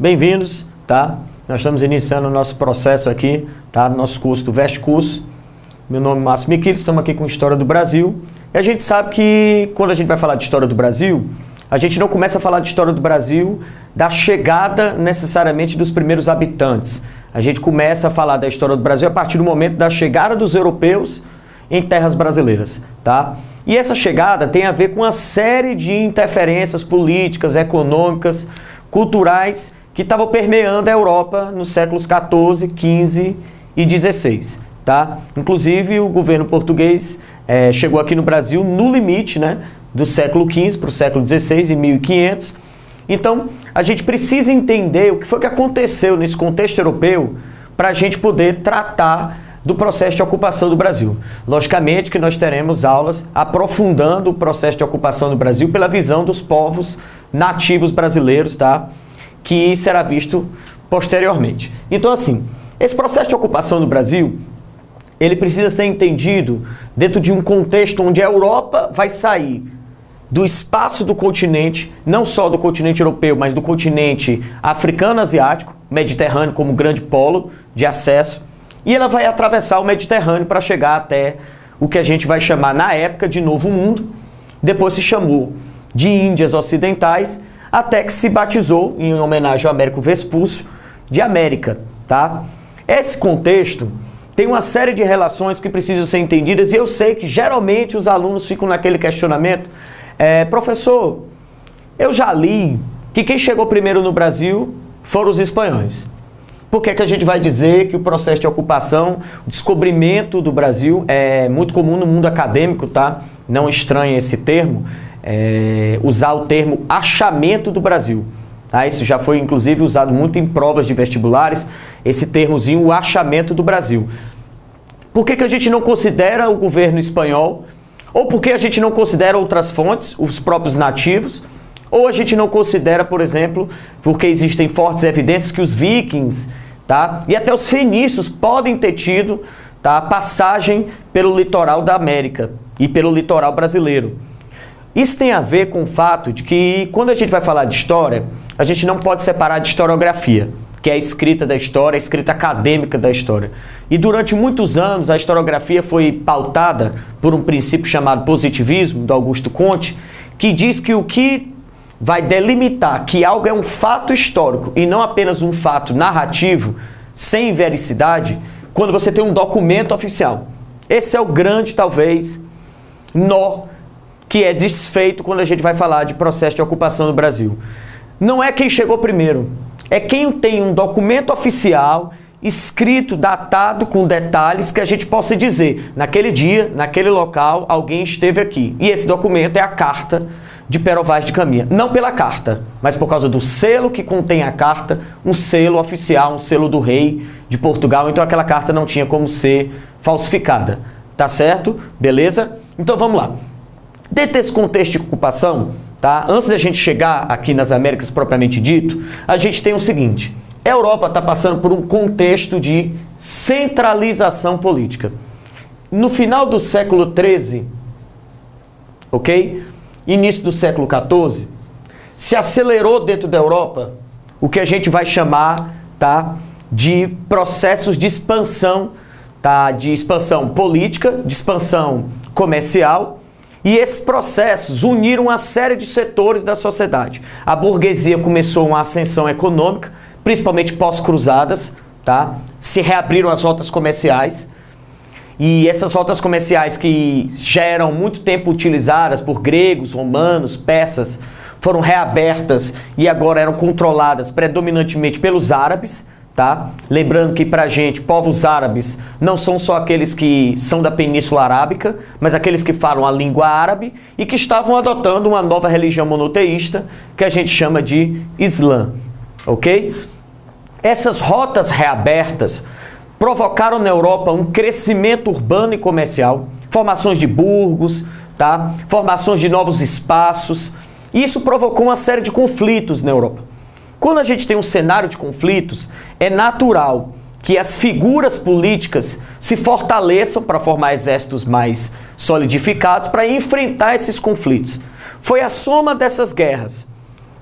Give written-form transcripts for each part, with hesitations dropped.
Bem-vindos, tá? Nós estamos iniciando o nosso processo aqui, tá? Nosso curso do Veste Curso. Meu nome é Márcio Miquiles, estamos aqui com História do Brasil. E a gente sabe que quando a gente vai falar de História do Brasil, a gente não começa a falar de História do Brasil da chegada necessariamente dos primeiros habitantes. A gente começa a falar da História do Brasil a partir do momento da chegada dos europeus em terras brasileiras, tá? E essa chegada tem a ver com uma série de interferências políticas, econômicas, culturais que estavam permeando a Europa nos séculos XIV, XV e XVI, tá? Inclusive o governo português chegou aqui no Brasil no limite, né, do século XV para o século XVI, em 1500. Então a gente precisa entender o que foi que aconteceu nesse contexto europeu para a gente poder tratar do processo de ocupação do Brasil. Logicamente que nós teremos aulas aprofundando o processo de ocupação do Brasil pela visão dos povos nativos brasileiros, tá? Que será visto posteriormente. Então, assim, esse processo de ocupação do Brasil, ele precisa ser entendido dentro de um contexto onde a Europa vai sair do espaço do continente, não só do continente europeu, mas do continente africano-asiático, Mediterrâneo como grande polo de acesso, e ela vai atravessar o Mediterrâneo para chegar até o que a gente vai chamar na época de Novo Mundo, depois se chamou de Índias Ocidentais, até que se batizou, em homenagem ao Américo Vespúcio, de América, tá? Esse contexto tem uma série de relações que precisam ser entendidas, e eu sei que geralmente os alunos ficam naquele questionamento, professor, eu já li que quem chegou primeiro no Brasil foram os espanhóis. Por que que a gente vai dizer que o processo de ocupação, o descobrimento do Brasil é muito comum no mundo acadêmico, tá? Não estranhe esse termo, usar o termo achamento do Brasil. Tá? Isso já foi inclusive usado muito em provas de vestibulares, esse termozinho, o achamento do Brasil. Por que que a gente não considera o governo espanhol? Ou por que a gente não considera outras fontes, os próprios nativos? Ou a gente não considera, por exemplo, porque existem fortes evidências que os vikings, tá? E até os fenícios podem ter tido, tá, passagem pelo litoral da América e pelo litoral brasileiro. Isso tem a ver com o fato de que, quando a gente vai falar de história, a gente não pode separar de historiografia, que é a escrita da história, a escrita acadêmica da história. E durante muitos anos, a historiografia foi pautada por um princípio chamado positivismo, do Augusto Comte, que diz que o que vai delimitar que algo é um fato histórico e não apenas um fato narrativo, sem vericidade, quando você tem um documento oficial. Esse é o grande, talvez, nó que é desfeito quando a gente vai falar de processo de ocupação do Brasil. Não é quem chegou primeiro, é quem tem um documento oficial, escrito, datado, com detalhes, que a gente possa dizer, naquele dia, naquele local, alguém esteve aqui. E esse documento é a Carta de Pero Vaz de Caminha. Não pela carta, mas por causa do selo que contém a carta, um selo oficial, um selo do rei de Portugal, então aquela carta não tinha como ser falsificada. Tá certo? Beleza? Então vamos lá. Dentro desse contexto de ocupação, tá? Antes da gente chegar aqui nas Américas propriamente dito, a gente tem o seguinte: a Europa está passando por um contexto de centralização política. No final do século XIII, ok? Início do século XIV, se acelerou dentro da Europa o que a gente vai chamar, tá, de processos de expansão, tá, de expansão política, de expansão comercial. E esses processos uniram uma série de setores da sociedade. A burguesia começou uma ascensão econômica, principalmente pós-cruzadas, tá? Se reabriram as rotas comerciais. E essas rotas comerciais que já eram muito tempo utilizadas por gregos, romanos, persas, foram reabertas e agora eram controladas predominantemente pelos árabes. Tá? Lembrando que pra gente, povos árabes não são só aqueles que são da Península Arábica, mas aqueles que falam a língua árabe e que estavam adotando uma nova religião monoteísta que a gente chama de Islã, ok? Essas rotas reabertas provocaram na Europa um crescimento urbano e comercial, formações de burgos, tá? Formações de novos espaços, e isso provocou uma série de conflitos na Europa. Quando a gente tem um cenário de conflitos, é natural que as figuras políticas se fortaleçam para formar exércitos mais solidificados para enfrentar esses conflitos. Foi a soma dessas guerras,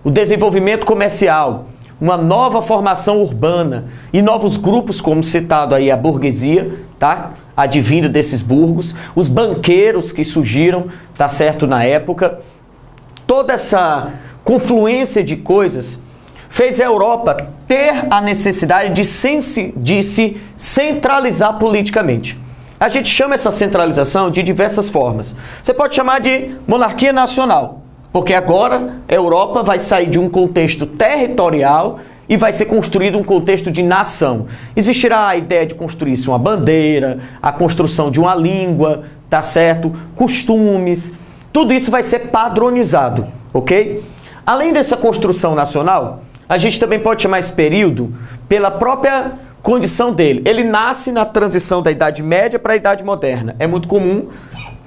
o desenvolvimento comercial, uma nova formação urbana e novos grupos, como citado aí a burguesia, tá? Advinda desses burgos, os banqueiros que surgiram, tá certo, na época. Toda essa confluência de coisas fez a Europa ter a necessidade de se centralizar politicamente. A gente chama essa centralização de diversas formas. Você pode chamar de monarquia nacional, porque agora a Europa vai sair de um contexto territorial e vai ser construído um contexto de nação. Existirá a ideia de construir-se uma bandeira, a construção de uma língua, tá certo? Costumes, tudo isso vai ser padronizado, ok? Além dessa construção nacional, a gente também pode chamar esse período pela própria condição dele. Ele nasce na transição da Idade Média para a Idade Moderna. É muito comum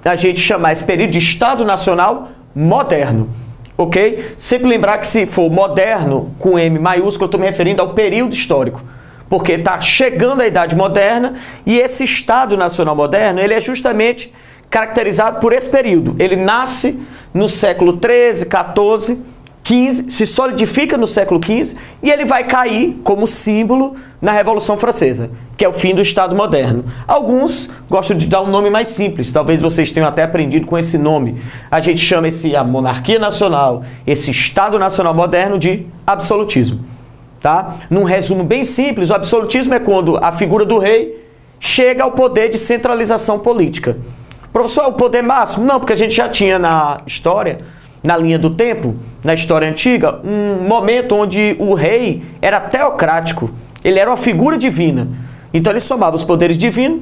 a gente chamar esse período de Estado Nacional Moderno, ok? Sempre lembrar que se for moderno com M maiúsculo, eu estou me referindo ao período histórico, porque está chegando a Idade Moderna e esse Estado Nacional Moderno, ele é justamente caracterizado por esse período. Ele nasce no século XIII, XIV, XV, se solidifica no século XV e ele vai cair como símbolo na Revolução Francesa, que é o fim do Estado moderno. Alguns gostam de dar um nome mais simples, talvez vocês tenham até aprendido com esse nome. A gente chama a monarquia nacional, esse Estado Nacional moderno de absolutismo. Tá? Num resumo bem simples, o absolutismo é quando a figura do rei chega ao poder de centralização política. Professor, é o poder máximo? Não, porque a gente já tinha na história, na linha do tempo, na história antiga, um momento onde o rei era teocrático, ele era uma figura divina. Então ele somava os poderes divino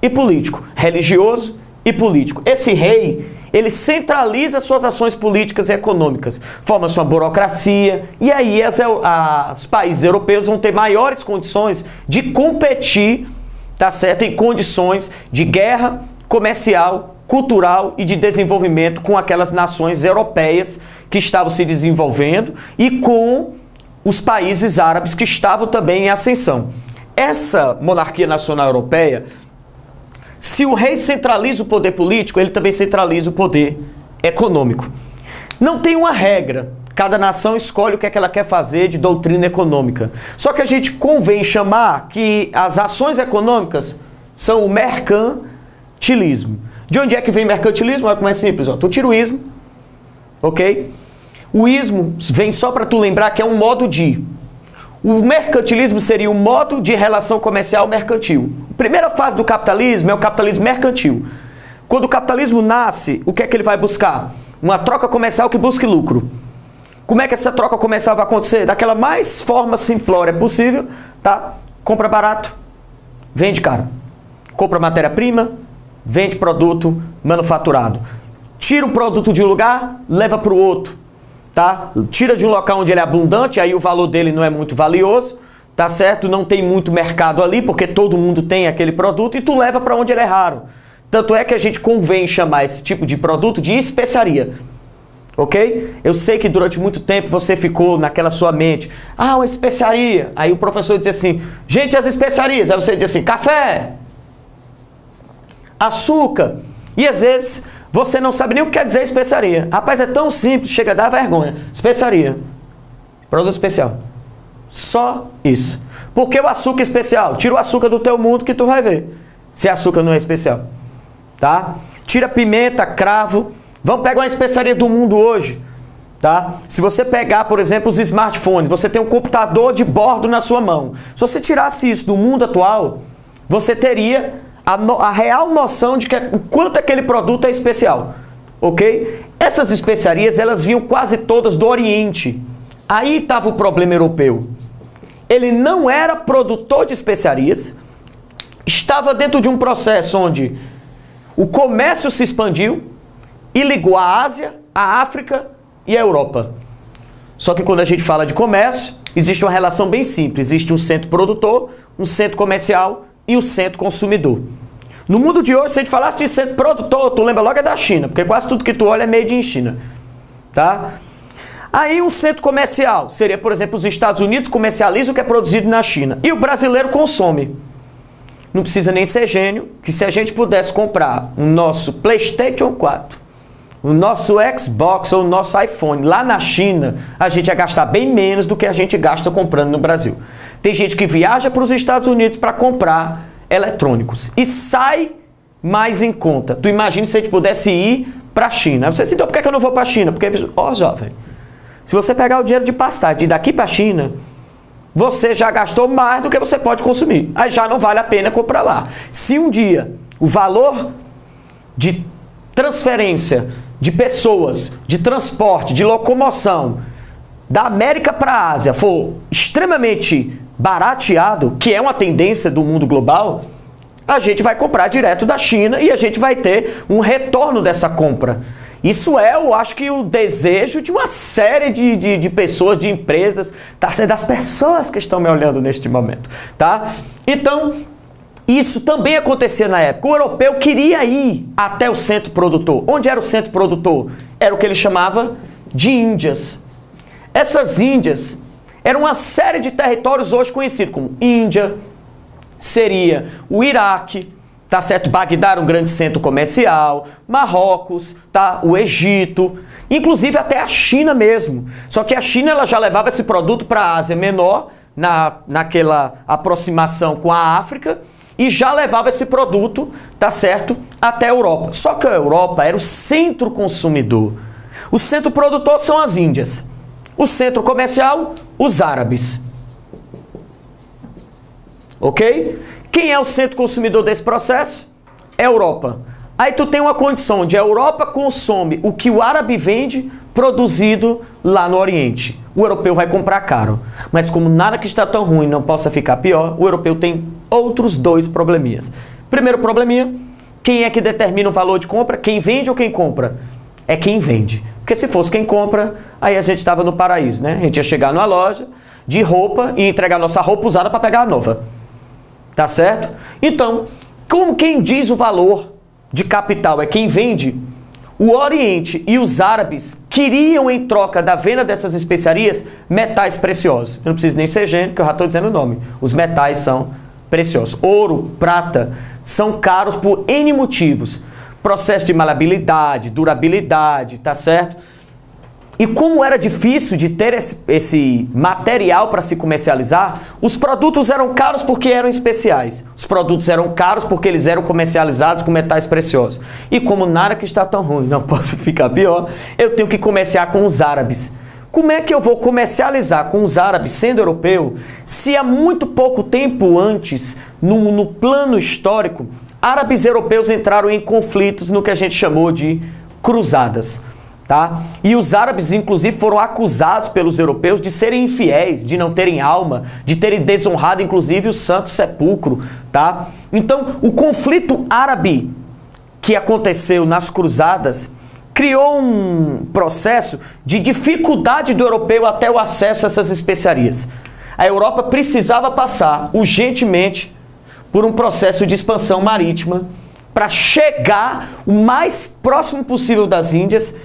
e político, religioso e político. Esse rei, ele centraliza suas ações políticas e econômicas, forma-se uma burocracia, e aí os países europeus vão ter maiores condições de competir, tá certo, em condições de guerra comercial, cultural e de desenvolvimento com aquelas nações europeias que estavam se desenvolvendo e com os países árabes que estavam também em ascensão. Essa monarquia nacional europeia, se o rei centraliza o poder político, ele também centraliza o poder econômico. Não tem uma regra. Cada nação escolhe o que é que ela quer fazer de doutrina econômica. Só que a gente convém chamar que as ações econômicas são o mercantilismo. De onde é que vem mercantilismo? Olha como é simples. Ó. Tu tira o ismo, ok? O ismo vem só para tu lembrar que é um modo de. O mercantilismo seria o modo de relação comercial mercantil. A primeira fase do capitalismo é o capitalismo mercantil. Quando o capitalismo nasce, o que é que ele vai buscar? Uma troca comercial que busque lucro. Como é que essa troca comercial vai acontecer? Daquela mais forma simplória possível, tá? Compra barato, vende caro. Compra matéria-prima, vende produto manufaturado. Tira um produto de um lugar, leva para o outro. Tá? Tira de um local onde ele é abundante, aí o valor dele não é muito valioso, tá certo? Não tem muito mercado ali, porque todo mundo tem aquele produto, e tu leva para onde ele é raro. Tanto é que a gente convém chamar esse tipo de produto de especiaria. Ok? Eu sei que durante muito tempo você ficou naquela sua mente, uma especiaria. Aí o professor dizia assim, gente, as especiarias. Aí você dizia assim, café, açúcar. E às vezes você não sabe nem o que quer dizer especiaria. Rapaz, é tão simples, chega a dar vergonha. Especiaria. Produto especial. Só isso. Por que o açúcar especial? Tira o açúcar do teu mundo que tu vai ver se açúcar não é especial. Tá? Tira pimenta, cravo. Vamos pegar uma especiaria do mundo hoje. Tá? Se você pegar, por exemplo, os smartphones, você tem um computador de bordo na sua mão. Se você tirasse isso do mundo atual, você teria a real noção de o quanto aquele produto é especial, ok? Essas especiarias, elas vinham quase todas do Oriente. Aí estava o problema europeu. Ele não era produtor de especiarias, estava dentro de um processo onde o comércio se expandiu e ligou a Ásia, a África e a Europa. Só que quando a gente fala de comércio, existe uma relação bem simples. Existe um centro produtor, um centro comercial e um centro consumidor. No mundo de hoje, se a gente falasse de centro produtor, tu lembra logo é da China, porque quase tudo que tu olha é made in China. Tá? Aí um centro comercial seria, por exemplo, os Estados Unidos comercializam o que é produzido na China e o brasileiro consome. Não precisa nem ser gênio, que se a gente pudesse comprar o nosso PlayStation 4, o nosso Xbox ou o nosso iPhone lá na China, a gente ia gastar bem menos do que a gente gasta comprando no Brasil. Tem gente que viaja para os Estados Unidos para comprar eletrônicos e sai mais em conta. Tu imagina se a gente pudesse ir para a China. Aí você diz, então por que eu não vou para a China? Porque, ó, jovem, se você pegar o dinheiro de passagem de daqui para a China, você já gastou mais do que você pode consumir. Aí já não vale a pena comprar lá. Se um dia o valor de transferência de pessoas, de transporte, de locomoção da América para a Ásia for extremamente barateado, que é uma tendência do mundo global, a gente vai comprar direto da China e a gente vai ter um retorno dessa compra. Isso é, eu acho que o desejo de uma série de pessoas, de empresas, tá? Das pessoas que estão me olhando neste momento, tá? Então, isso também acontecia na época. O europeu queria ir até o centro produtor. Onde era o centro produtor? Era o que ele chamava de Índias. Essas Índias eram uma série de territórios hoje conhecidos como Índia, seria o Iraque, tá certo? Bagdá era um grande centro comercial, Marrocos, tá? O Egito, inclusive até a China mesmo. Só que a China ela já levava esse produto para a Ásia Menor, naquela aproximação com a África, e já levava esse produto, tá certo? Até a Europa. Só que a Europa era o centro consumidor. O centro produtor são as Índias. O centro comercial, os árabes. Ok? Quem é o centro consumidor desse processo? É a Europa. Aí tu tem uma condição onde a Europa consome o que o árabe vende produzido lá no Oriente. O europeu vai comprar caro. Mas como nada que está tão ruim não possa ficar pior, o europeu tem outros dois probleminhas. Primeiro probleminha, quem é que determina o valor de compra? Quem vende ou quem compra? É quem vende. Porque se fosse quem compra, aí a gente estava no paraíso, né? A gente ia chegar numa loja de roupa e entregar nossa roupa usada para pegar a nova. Tá certo? Então, como quem diz o valor de capital é quem vende, o Oriente e os árabes queriam, em troca da venda dessas especiarias, metais preciosos. Eu não preciso nem ser gênio, que eu já estou dizendo o nome. Os metais são preciosos. Ouro, prata, são caros por N motivos. Processo de maleabilidade, durabilidade, tá certo? E como era difícil de ter esse material para se comercializar, os produtos eram caros porque eram especiais. Os produtos eram caros porque eles eram comercializados com metais preciosos. E como nada que está tão ruim, não posso ficar pior, eu tenho que comerciar com os árabes. Como é que eu vou comercializar com os árabes, sendo europeu, se há muito pouco tempo antes, no plano histórico, árabes e europeus entraram em conflitos no que a gente chamou de cruzadas? Tá? E os árabes, inclusive, foram acusados pelos europeus de serem infiéis, de não terem alma, de terem desonrado, inclusive, o Santo Sepulcro. Tá? Então, o conflito árabe que aconteceu nas cruzadas criou um processo de dificuldade do europeu até o acesso a essas especiarias. A Europa precisava passar urgentemente por um processo de expansão marítima para chegar o mais próximo possível das Índias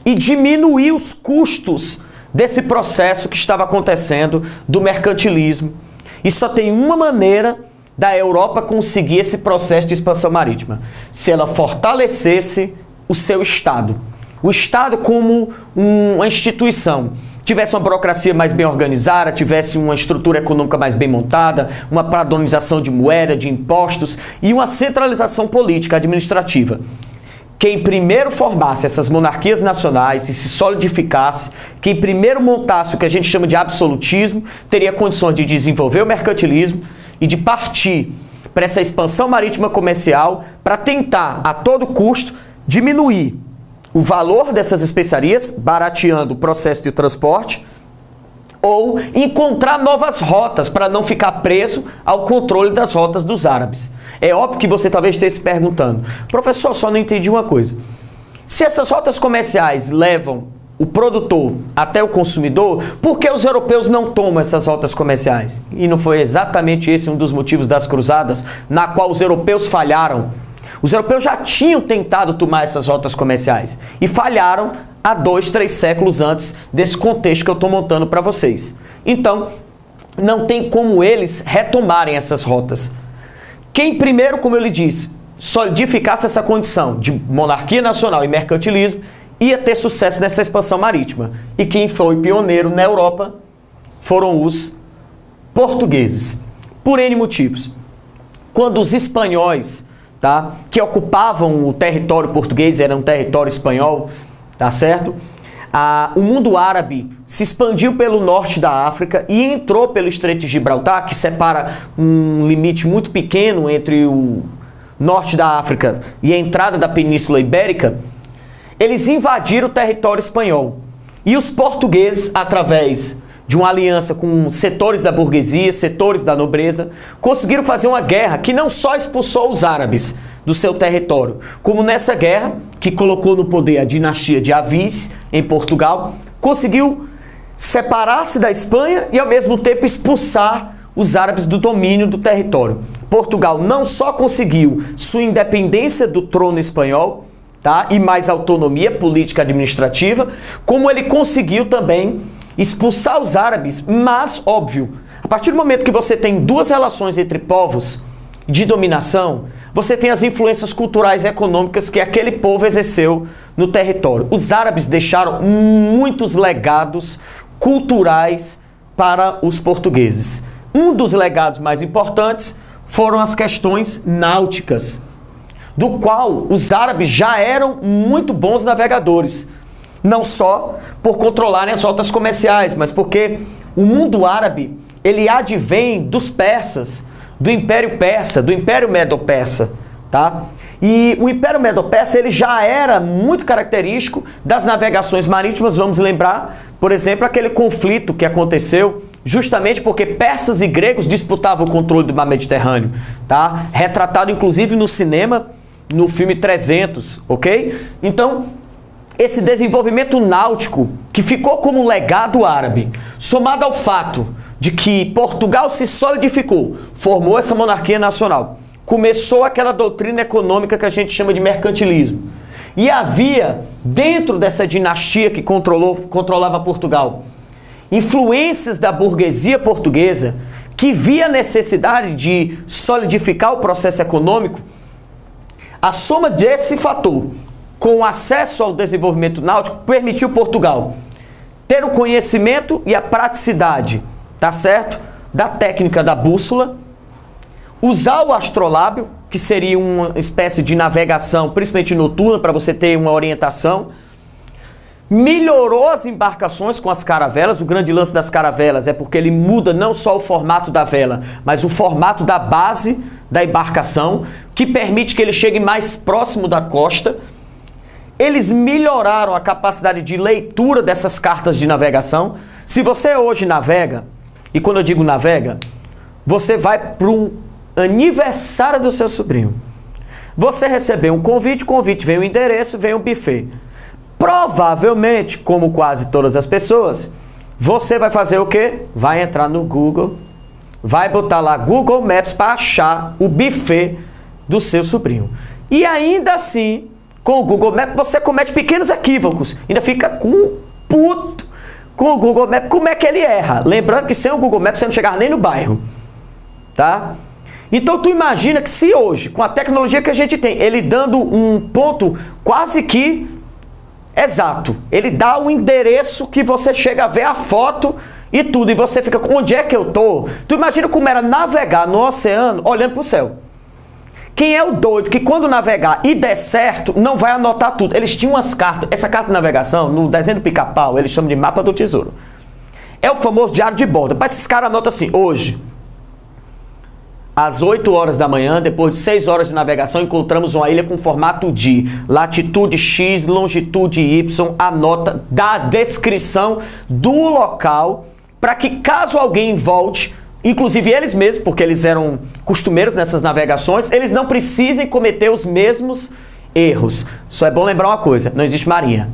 e diminuir os custos desse processo que estava acontecendo do mercantilismo. E só tem uma maneira da Europa conseguir esse processo de expansão marítima: se ela fortalecesse o seu Estado. O Estado como uma instituição. Tivesse uma burocracia mais bem organizada, tivesse uma estrutura econômica mais bem montada, uma padronização de moeda, de impostos e uma centralização política, administrativa. Quem primeiro formasse essas monarquias nacionais e se solidificasse, quem primeiro montasse o que a gente chama de absolutismo, teria condições de desenvolver o mercantilismo e de partir para essa expansão marítima comercial para tentar, a todo custo, diminuir o valor dessas especiarias, barateando o processo de transporte, ou encontrar novas rotas para não ficar preso ao controle das rotas dos árabes. É óbvio que você talvez esteja se perguntando: professor, só não entendi uma coisa. Se essas rotas comerciais levam o produtor até o consumidor, por que os europeus não tomam essas rotas comerciais? E não foi exatamente esse um dos motivos das cruzadas, na qual os europeus falharam? Os europeus já tinham tentado tomar essas rotas comerciais e falharam há 2, 3 séculos antes desse contexto que eu estou montando para vocês. Então, não tem como eles retomarem essas rotas. Quem primeiro, como eu lhe disse, solidificasse essa condição de monarquia nacional e mercantilismo, ia ter sucesso nessa expansão marítima. E quem foi pioneiro na Europa foram os portugueses, por N motivos. Quando os espanhóis, tá, que ocupavam o território português, era um território espanhol, tá certo? O mundo árabe se expandiu pelo norte da África e entrou pelo Estreito de Gibraltar, que separa um limite muito pequeno entre o norte da África e a entrada da Península Ibérica. Eles invadiram o território espanhol. E os portugueses, através de uma aliança com setores da burguesia, setores da nobreza, conseguiram fazer uma guerra que não só expulsou os árabes do seu território, como nessa guerra, que colocou no poder a dinastia de Avis, em Portugal, conseguiu separar-se da Espanha e ao mesmo tempo expulsar os árabes do domínio do território. Portugal não só conseguiu sua independência do trono espanhol, tá, e mais autonomia política administrativa, como ele conseguiu também expulsar os árabes, mas, óbvio, a partir do momento que você tem duas relações entre povos de dominação, você tem as influências culturais e econômicas que aquele povo exerceu no território. Os árabes deixaram muitos legados culturais para os portugueses. Um dos legados mais importantes foram as questões náuticas, do qual os árabes já eram muito bons navegadores. Não só por controlarem as rotas comerciais, mas porque o mundo árabe, ele advém dos persas, do Império Persa, do Império Medo-Persa, tá? E o Império Medo-Persa, ele já era muito característico das navegações marítimas. Vamos lembrar, por exemplo, aquele conflito que aconteceu justamente porque persas e gregos disputavam o controle do mar Mediterrâneo, tá? Retratado inclusive no cinema, no filme 300, ok? Então, esse desenvolvimento náutico que ficou como legado árabe, somado ao fato de que Portugal se solidificou, formou essa monarquia nacional, começou aquela doutrina econômica que a gente chama de mercantilismo. E havia, dentro dessa dinastia que controlava Portugal, influências da burguesia portuguesa que via a necessidade de solidificar o processo econômico. A soma desse fator, com o acesso ao desenvolvimento náutico, permitiu Portugal ter o conhecimento e a praticidade, tá certo? Da técnica da bússola, usar o astrolábio, que seria uma espécie de navegação, principalmente noturna, para você ter uma orientação. Melhorou as embarcações com as caravelas. O grande lance das caravelas é porque ele muda não só o formato da vela, mas o formato da base da embarcação, que permite que ele chegue mais próximo da costa. Eles melhoraram a capacidade de leitura dessas cartas de navegação. Se você hoje navega, e quando eu digo navega, você vai para um aniversário do seu sobrinho. Você recebeu um convite, vem o endereço, vem o buffet. Provavelmente, como quase todas as pessoas, você vai fazer o quê? Vai entrar no Google, vai botar lá Google Maps para achar o buffet do seu sobrinho. E ainda assim, com o Google Maps, você comete pequenos equívocos. Ainda fica puto com o Google Maps. Como é que ele erra? Lembrando que sem o Google Maps você não chegava nem no bairro. Tá? Então tu imagina que se hoje, com a tecnologia que a gente tem, ele dando um ponto quase que exato, ele dá o endereço que você chega a ver a foto e tudo, e você fica, onde é que eu tô? Tu imagina como era navegar no oceano olhando pro céu. Quem é o doido que quando navegar e der certo, não vai anotar tudo? Eles tinham umas cartas, essa carta de navegação, no desenho do Pica-Pau, eles chamam de mapa do tesouro. É o famoso diário de bordo. Mas esses caras anotam assim, hoje, às 8 horas da manhã, depois de 6 horas de navegação, encontramos uma ilha com formato de latitude X, longitude Y, a nota da descrição do local, para que caso alguém volte, inclusive eles mesmos, porque eles eram costumeiros nessas navegações, eles não precisem cometer os mesmos erros. Só é bom lembrar uma coisa, não existe marinha.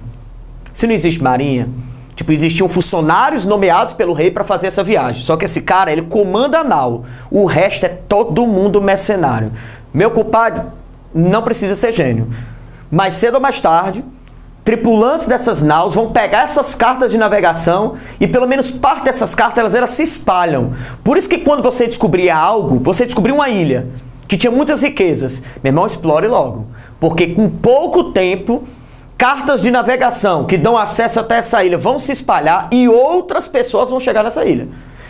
Se não existe marinha, tipo, existiam funcionários nomeados pelo rei para fazer essa viagem. Só que esse cara, ele comanda a nau. O resto é todo mundo mercenário. Meu compadre, não precisa ser gênio. Mais cedo ou mais tarde, tripulantes dessas naus vão pegar essas cartas de navegação e pelo menos parte dessas cartas elas se espalham. Por isso que quando você descobria algo, você descobriu uma ilha que tinha muitas riquezas. Meu irmão, explore logo. Porque com pouco tempo, cartas de navegação que dão acesso até essa ilha vão se espalhar e outras pessoas vão chegar nessa ilha.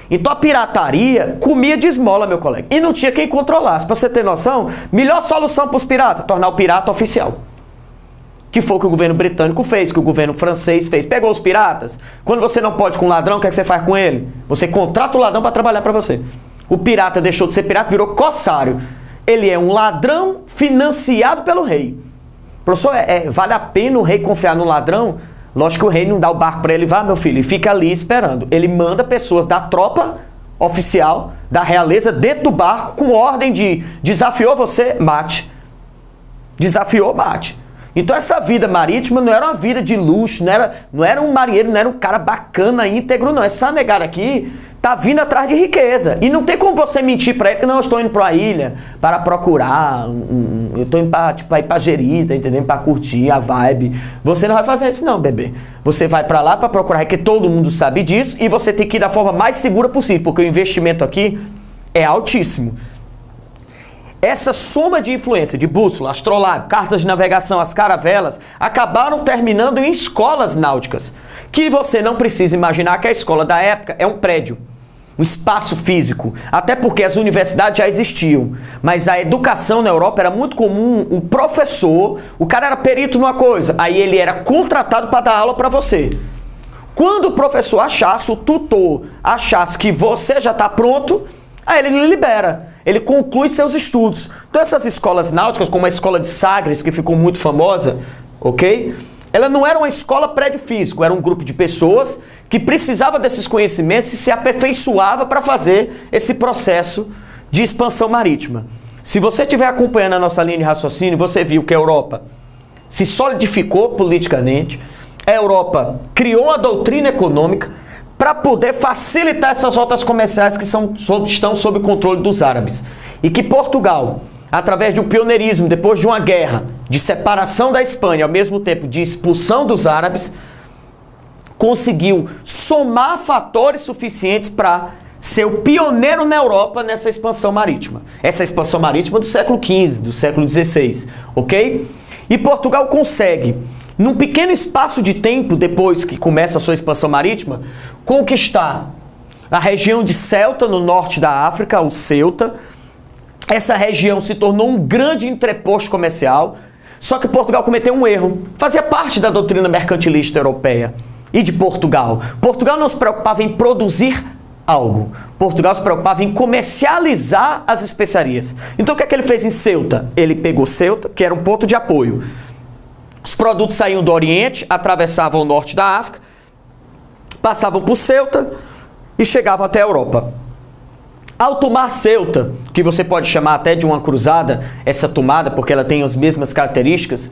Então a pirataria comia de esmola, meu colega. E não tinha quem controlasse. Pra você ter noção, melhor solução para os piratas, tornar o pirata oficial. Que foi o que o governo britânico fez, que o governo francês fez. Pegou os piratas. Quando você não pode com um ladrão, o que é que você faz com ele? Você contrata o ladrão para trabalhar para você. O pirata deixou de ser pirata, virou corsário. Ele é um ladrão financiado pelo rei. Professor, vale a pena o rei confiar no ladrão? Lógico que o rei não dá o barco para ele, vá, meu filho, e fica ali esperando. Ele manda pessoas da tropa oficial, da realeza, dentro do barco, com ordem de desafiou você, mate. Desafiou, mate. Então essa vida marítima não era uma vida de luxo, não era um marinheiro, não era um cara bacana, íntegro, não. Essa negada aqui tá vindo atrás de riqueza. E não tem como você mentir para ele que não, eu estou indo para uma ilha para procurar, eu estou indo para tipo, ir para gerir, tá entendendo? Para curtir a vibe. Você não vai fazer isso não, bebê. Você vai para lá para procurar, porque todo mundo sabe disso, e você tem que ir da forma mais segura possível, porque o investimento aqui é altíssimo. Essa soma de influência de bússola, astrolábio, cartas de navegação, as caravelas, acabaram terminando em escolas náuticas. Que você não precisa imaginar que a escola da época é um prédio, um espaço físico. Até porque as universidades já existiam. Mas a educação na Europa era muito comum, o professor, o cara era perito numa coisa, aí ele era contratado para dar aula para você. Quando o professor achasse, o tutor achasse que você já está pronto, aí ele lhe libera. Ele conclui seus estudos. Então essas escolas náuticas, como a escola de Sagres, que ficou muito famosa, ok? Ela não era uma escola prédio físico, era um grupo de pessoas que precisava desses conhecimentos e se aperfeiçoava para fazer esse processo de expansão marítima. Se você estiver acompanhando a nossa linha de raciocínio, você viu que a Europa se solidificou politicamente, a Europa criou uma doutrina econômica para poder facilitar essas rotas comerciais que estão sob o controle dos árabes. E que Portugal, através de um pioneirismo, depois de uma guerra de separação da Espanha, ao mesmo tempo de expulsão dos árabes, conseguiu somar fatores suficientes para ser o pioneiro na Europa nessa expansão marítima. Essa expansão marítima do século XV, do século XVI, ok? E Portugal consegue, num pequeno espaço de tempo, depois que começa a sua expansão marítima, conquistar a região de Ceuta, no norte da África, o Ceuta. Essa região se tornou um grande entreposto comercial, só que Portugal cometeu um erro. Fazia parte da doutrina mercantilista europeia e de Portugal. Portugal não se preocupava em produzir algo. Portugal se preocupava em comercializar as especiarias. Então o que é que ele fez em Ceuta? Ele pegou Ceuta, que era um ponto de apoio. Os produtos saíam do Oriente, atravessavam o norte da África, passavam por Ceuta e chegavam até a Europa. Ao tomar Ceuta, que você pode chamar até de uma cruzada, essa tomada, porque ela tem as mesmas características,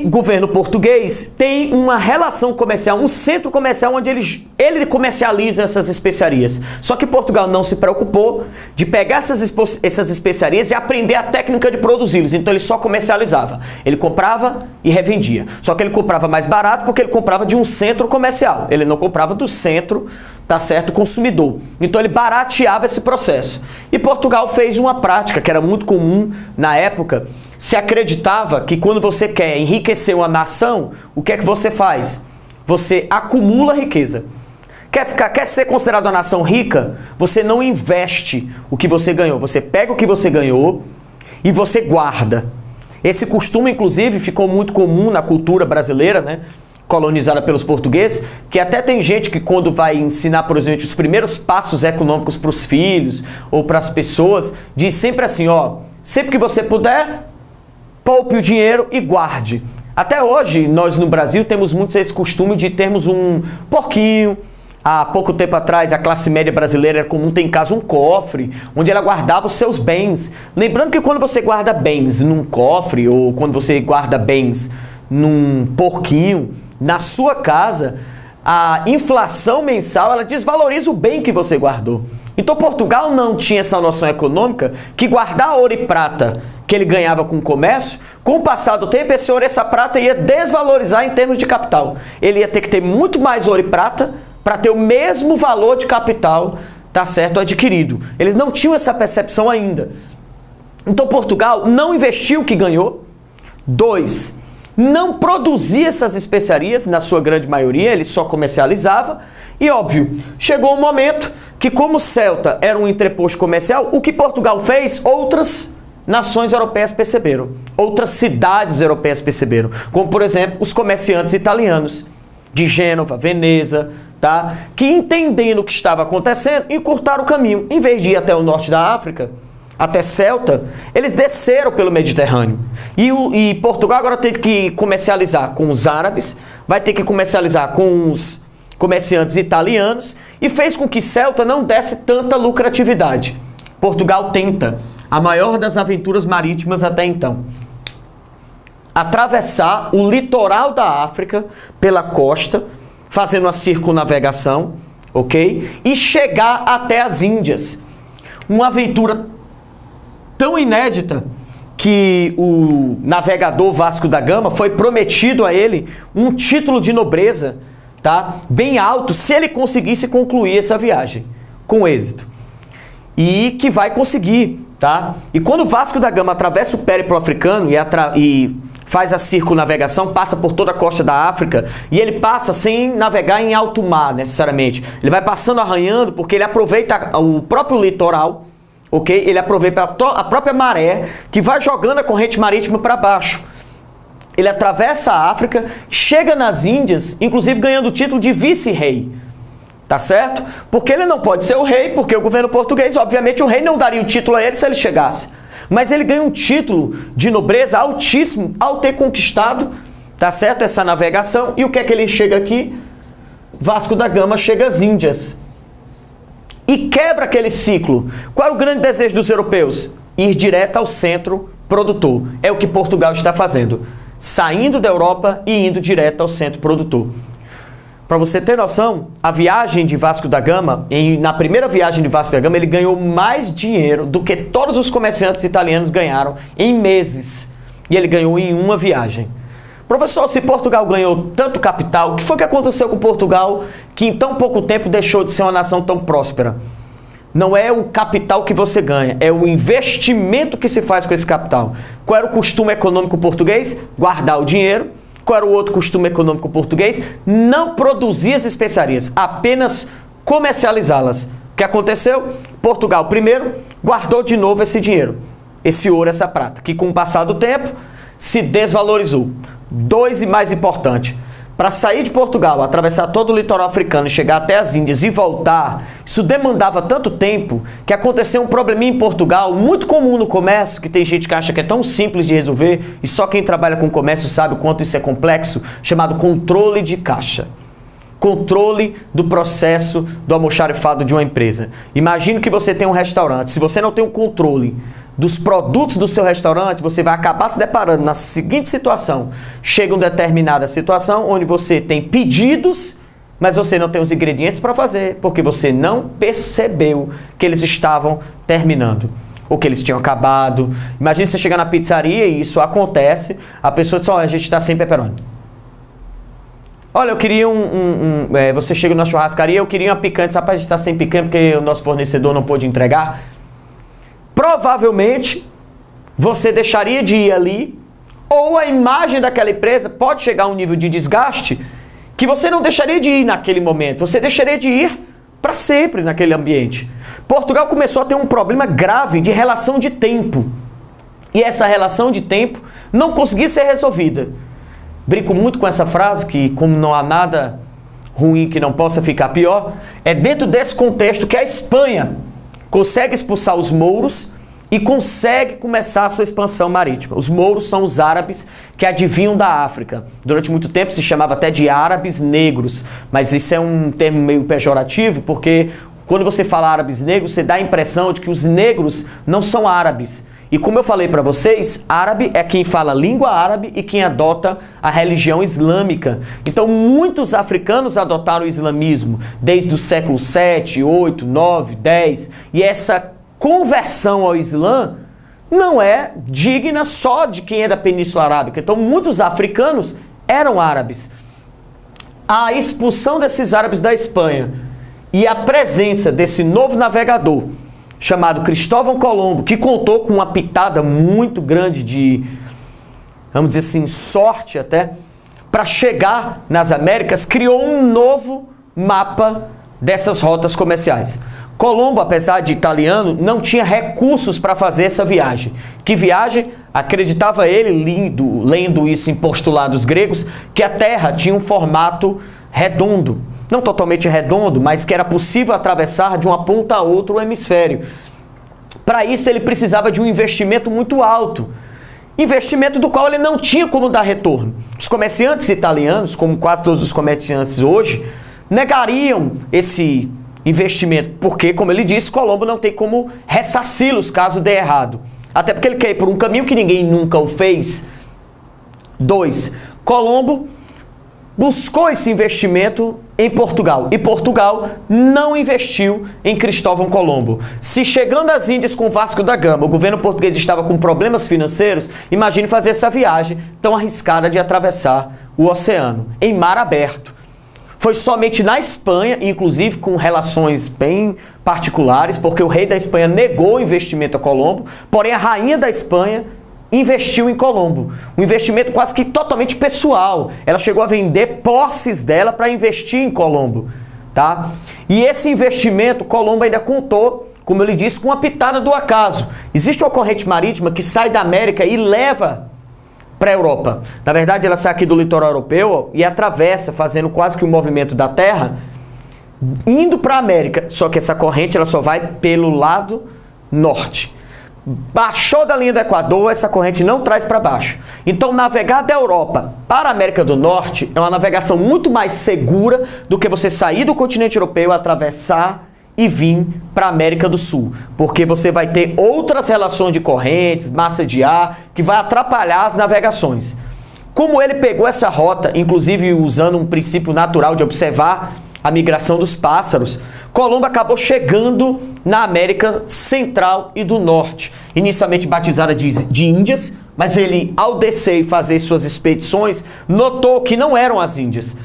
governo português, tem uma relação comercial, um centro comercial onde ele comercializa essas especiarias. Só que Portugal não se preocupou de pegar essas especiarias e aprender a técnica de produzi-las. Então ele só comercializava. Ele comprava e revendia. Só que ele comprava mais barato porque ele comprava de um centro comercial. Ele não comprava do centro, tá certo, consumidor. Então ele barateava esse processo. E Portugal fez uma prática que era muito comum na época. Se acreditava que quando você quer enriquecer uma nação, o que é que você faz? Você acumula riqueza. Quer ser considerado uma nação rica? Você não investe o que você ganhou. Você pega o que você ganhou e você guarda. Esse costume, inclusive, ficou muito comum na cultura brasileira, né? Colonizada pelos portugueses, que até tem gente que quando vai ensinar, por exemplo, os primeiros passos econômicos para os filhos ou para as pessoas, diz sempre assim, ó, sempre que você puder, poupe o dinheiro e guarde. Até hoje, nós no Brasil temos muito esse costume de termos um porquinho. Há pouco tempo atrás, a classe média brasileira era comum ter em casa um cofre, onde ela guardava os seus bens. Lembrando que quando você guarda bens num cofre, ou quando você guarda bens num porquinho, na sua casa, a inflação mensal, ela desvaloriza o bem que você guardou. Então Portugal não tinha essa noção econômica que guardar ouro e prata que ele ganhava com o comércio, com o passar do tempo, esse ouro e essa prata ia desvalorizar em termos de capital. Ele ia ter que ter muito mais ouro e prata para ter o mesmo valor de capital, tá certo, adquirido. Eles não tinham essa percepção ainda. Então Portugal não investiu o que ganhou. 2, não produzia essas especiarias, na sua grande maioria, ele só comercializava. E óbvio, chegou um momento que, como Ceuta era um entreposto comercial, o que Portugal fez, outras nações europeias perceberam, outras cidades europeias perceberam, como por exemplo os comerciantes italianos de Gênova, Veneza, tá? Que entendendo o que estava acontecendo, encurtaram o caminho. Em vez de ir até o norte da África, até Ceuta, eles desceram pelo Mediterrâneo. E Portugal agora tem que comercializar com os árabes, vai ter que comercializar com os comerciantes italianos, e fez com que Ceuta não desse tanta lucratividade. Portugal tenta a maior das aventuras marítimas até então: atravessar o litoral da África pela costa, fazendo a circunnavegação, ok? E chegar até as Índias. Uma aventura tão inédita que o navegador Vasco da Gama foi prometido a ele um título de nobreza, tá? Bem alto, se ele conseguisse concluir essa viagem com êxito. E que vai conseguir, tá? E quando Vasco da Gama atravessa o périplo africano e faz a circunnavegação, passa por toda a costa da África, e ele passa sem navegar em alto mar, necessariamente. Ele vai passando arranhando, porque ele aproveita o próprio litoral, ok? Ele aproveita a própria maré, que vai jogando a corrente marítima para baixo. Ele atravessa a África, chega nas Índias, inclusive ganhando o título de vice-rei. Tá certo? Porque ele não pode ser o rei, porque o governo português, obviamente, o rei não daria o título a ele se ele chegasse. Mas ele ganha um título de nobreza altíssimo ao ter conquistado, tá certo, essa navegação. E o que é que ele chega aqui? Vasco da Gama chega às Índias. E quebra aquele ciclo. Qual é o grande desejo dos europeus? Ir direto ao centro produtor. É o que Portugal está fazendo. Saindo da Europa e indo direto ao centro produtor. Para você ter noção, a viagem de Vasco da Gama, na primeira viagem de Vasco da Gama, ele ganhou mais dinheiro do que todos os comerciantes italianos ganharam em meses. E ele ganhou em uma viagem. Professor, se Portugal ganhou tanto capital, o que foi que aconteceu com Portugal que em tão pouco tempo deixou de ser uma nação tão próspera? Não é o capital que você ganha, é o investimento que se faz com esse capital. Qual era o costume econômico português? Guardar o dinheiro. Qual era o outro costume econômico português? Não produzir as especiarias, apenas comercializá-las. O que aconteceu? Portugal, primeiro, guardou de novo esse dinheiro, esse ouro, essa prata, que com o passar do tempo se desvalorizou. 2, e mais importante, para sair de Portugal, atravessar todo o litoral africano e chegar até as Índias e voltar, isso demandava tanto tempo que aconteceu um probleminha em Portugal, muito comum no comércio, que tem gente que acha que é tão simples de resolver, e só quem trabalha com comércio sabe o quanto isso é complexo, chamado controle de caixa. Controle do processo do almoxarifado de uma empresa. Imagine que você tem um restaurante, se você não tem um controle dos produtos do seu restaurante, você vai acabar se deparando na seguinte situação. Chega uma determinada situação onde você tem pedidos, mas você não tem os ingredientes para fazer, porque você não percebeu que eles estavam terminando, ou que eles tinham acabado. Imagina você chegar na pizzaria e isso acontece, a pessoa diz, olha, a gente está sem pepperoni. Olha, eu queria você chega na churrascaria, eu queria uma picante, rapaz, a gente está sem picante porque o nosso fornecedor não pôde entregar. Provavelmente, você deixaria de ir ali, ou a imagem daquela empresa pode chegar a um nível de desgaste que você não deixaria de ir naquele momento, você deixaria de ir para sempre naquele ambiente. Portugal começou a ter um problema grave de relação de tempo, e essa relação de tempo não conseguia ser resolvida. Brinco muito com essa frase que, como não há nada ruim que não possa ficar pior, é dentro desse contexto que a Espanha consegue expulsar os mouros e consegue começar a sua expansão marítima. Os mouros são os árabes que advinham da África. Durante muito tempo se chamava até de árabes negros, mas isso é um termo meio pejorativo, porque quando você fala árabes negros, você dá a impressão de que os negros não são árabes. E como eu falei para vocês, árabe é quem fala língua árabe e quem adota a religião islâmica. Então muitos africanos adotaram o islamismo desde o século 7, 8, 9, 10. E essa conversão ao Islã não é digna só de quem é da Península Arábica. Então, muitos africanos eram árabes. A expulsão desses árabes da Espanha e a presença desse novo navegador, chamado Cristóvão Colombo, que contou com uma pitada muito grande de, vamos dizer assim, sorte até, para chegar nas Américas, criou um novo mapa dessas rotas comerciais. Colombo, apesar de italiano, não tinha recursos para fazer essa viagem. Que viagem? Acreditava ele, lendo isso em postulados gregos, que a Terra tinha um formato redondo. Não totalmente redondo, mas que era possível atravessar de uma ponta a outra o hemisfério. Para isso ele precisava de um investimento muito alto. Investimento do qual ele não tinha como dar retorno. Os comerciantes italianos, como quase todos os comerciantes hoje, negariam esse investimento, porque, como ele disse, Colombo não tem como ressarci-los caso dê errado. Até porque ele quer ir por um caminho que ninguém nunca o fez. 2. Colombo buscou esse investimento em Portugal, e Portugal não investiu em Cristóvão Colombo. Se chegando às Índias com Vasco da Gama, o governo português estava com problemas financeiros, imagine fazer essa viagem tão arriscada de atravessar o oceano, em mar aberto. Foi somente na Espanha, inclusive com relações bem particulares, porque o rei da Espanha negou o investimento a Colombo, porém a rainha da Espanha investiu em Colombo. Um investimento quase que totalmente pessoal. Ela chegou a vender posses dela para investir em Colombo, tá? E esse investimento, Colombo ainda contou, como eu lhe disse, com a pitada do acaso. Existe uma corrente marítima que sai da América e leva para a Europa. Na verdade, ela sai aqui do litoral europeu e atravessa, fazendo quase que um movimento da Terra, indo para a América. Só que essa corrente ela só vai pelo lado norte. Baixou da linha do Equador, essa corrente não traz para baixo. Então, navegar da Europa para a América do Norte é uma navegação muito mais segura do que você sair do continente europeu, atravessar e vir para a América do Sul, porque você vai ter outras relações de correntes, massa de ar, que vai atrapalhar as navegações. Como ele pegou essa rota, inclusive usando um princípio natural de observar a migração dos pássaros, Colombo acabou chegando na América Central e do Norte, inicialmente batizada de Índias, mas ele, ao descer e fazer suas expedições, notou que não eram as Índias.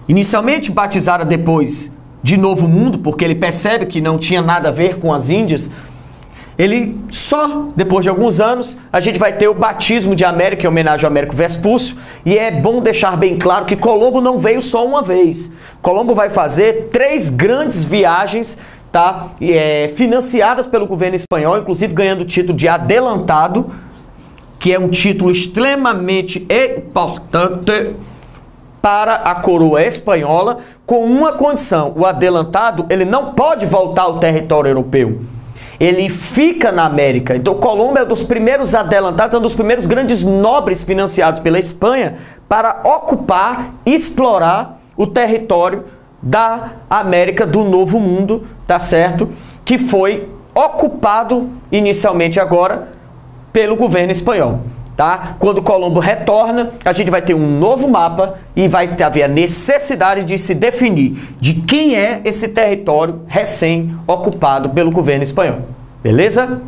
Inicialmente batizada depois de Novo Mundo, porque ele percebe que não tinha nada a ver com as Índias, ele só, depois de alguns anos, a gente vai ter o batismo de América, em homenagem ao Américo Vespúcio, e é bom deixar bem claro que Colombo não veio só uma vez. Colombo vai fazer 3 grandes viagens, tá? Financiadas pelo governo espanhol, inclusive ganhando o título de adelantado, que é um título extremamente importante para a coroa espanhola, com uma condição: o adelantado ele não pode voltar ao território europeu, ele fica na América. Então Colombo é um dos primeiros adelantados, é um dos primeiros grandes nobres financiados pela Espanha para ocupar e explorar o território da América do Novo Mundo, tá certo? Que foi ocupado inicialmente agora pelo governo espanhol. Tá? Quando Colombo retorna, a gente vai ter um novo mapa e vai haver a necessidade de se definir de quem é esse território recém-ocupado pelo governo espanhol. Beleza?